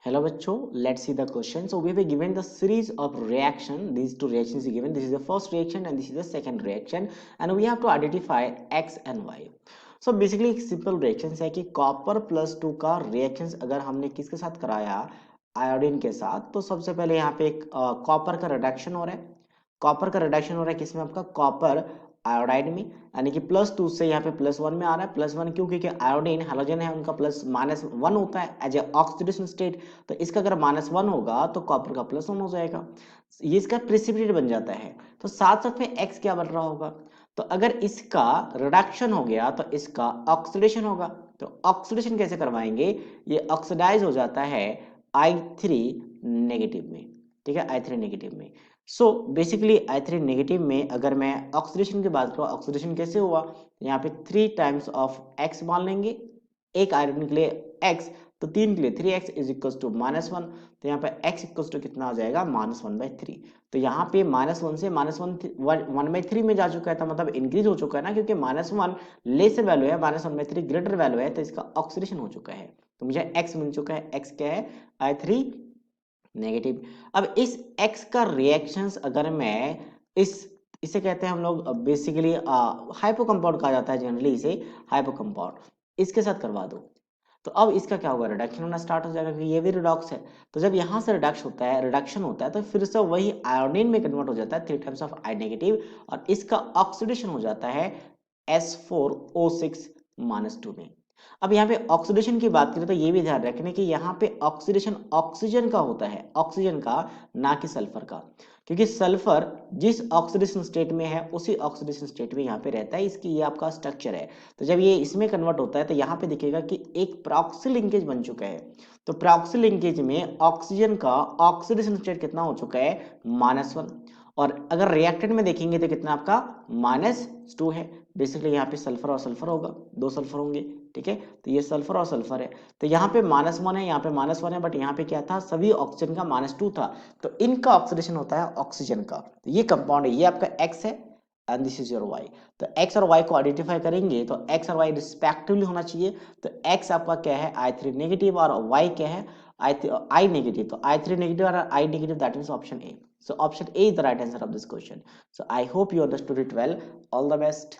Hello bachcho, let's see the question. So we have given the series of reaction. These two reactions are given. This is the first reaction and this is the second reaction, and we have to identify x and y. So basically एक simple reactions है कि copper plus 2 का reactions अगर हमने किसके साथ कराया, iodine के साथ, तो सबसे पहले यहाँ पे एक कॉपर का रिडक्शन हो रहा है। कॉपर का रिडक्शन हो रहा है किसमें, आपका कॉपर आयोडाइड में, यानी कि +2 से यहाँ पे +1 में आ रहा है। +1 क्यों, क्योंकि आयोडीन हैलोजन है, उनका -1 होता है एज ए ऑक्सीडेशन स्टेट। तो इसका अगर -1 होगा तो कॉपर का +1 हो जाएगा, ये इसका प्रेसिपिटेट बन जाता है। तो साथ साथ में एक्स क्या बन रहा होगा, तो अगर इसका रिडक्शन हो गया तो इसका ऑक्सीडेशन होगा। तो ऑक्सीडेशन कैसे करवाएंगे, ये ऑक्सीडाइज हो जाता है I3 नेगेटिव में, ठीक है, I3 नेगेटिव में। सो बेसिकली I3 नेगेटिव में अगर मैं ऑक्सीडेशन की बात करूँ, ऑक्सीडेशन कैसे हुआ, यहाँ पे 3 टाइम्स ऑफ एक्स मान लेंगे, एक आयरन के लिए x, तो 3 के लिए 3x इज इक्वल टू -1। तो यहाँ पे x इक्वल टू कितना आ जाएगा, -1/3। तो यहाँ पे -1 से -1/3 में जा चुका है, तो मतलब इंक्रीज हो चुका है ना, क्योंकि -1 लेसर वैल्यू है, -1/3 ग्रेटर वैल्यू है, तो इसका ऑक्सीडेशन हो चुका है। तो मुझे x मिल चुका है, x क्या है, I3 नेगेटिव। अब इस x का रिएक्शंस अगर मैं इसे कहते हैं हम लोग बेसिकली हाइपो कंपाउंड कहा जाता है जनरली इसे, हाइपो कंपाउंड, इसके साथ करवा दो तो अब इसका क्या होगा, रिडक्शन होना स्टार्ट हो जाएगा, क्योंकि ये भी रिडॉक्स है। तो जब यहाँ से रिडक्शन होता है तो फिर से वही आयोडीन में कन्वर्ट हो जाता है, 3 टाइम्स ऑफ I नेगेटिव, और इसका ऑक्सीडेशन हो जाता है S4O6-2 में। अब यहाँ पे ऑक्सीडेशन की बात करें तो ये भी ध्यान रखने कि यहाँ पे ऑक्सीडेशन ऑक्सीजन का होता है, ऑक्सीजन का, ना कि सल्फर का, क्योंकि सल्फर जिस ऑक्सीडेशन स्टेट में है उसी ऑक्सीडेशन स्टेट में यहाँ पे रहता है, इसकी ये आपका स्ट्रक्चर है। तो जब ये इसमें कन्वर्ट होता है तो यहाँ पे दिखेगा कि एक प्रॉक्सी लिंकेज बन चुका है। तो प्रॉक्सी लिंकेज में ऑक्सीजन का ऑक्सीडेशन स्टेट कितना हो चुका है, -1, और अगर रिएक्टेंट में देखेंगे तो कितना आपका -2 है। बेसिकली यहाँ पे सल्फर और सल्फर होगा, 2 सल्फर होंगे, ठीक है। तो ये सल्फर और सल्फर है, तो यहाँ पे -1 है, यहाँ पे -1 है, बट यहाँ पे क्या था, सभी ऑक्सीजन का -2 था, तो इनका ऑक्सीडेशन होता है ऑक्सीजन का। तो ये कंपाउंड है, ये आपका एक्स है and this is your Y. तो एक्स और वाई को आइडेंटिफाई करेंगे तो एक्स और वाई रिस्पेक्टिवली होना चाहिए। तो एक्स आपका क्या है, I3 नेगेटिव, और वाई क्या है, I नेगेटिव। तो I3 नेगेटिव और I negative, that means option A. So option A is the right answer of this question. So I hope you understood it well. All the best.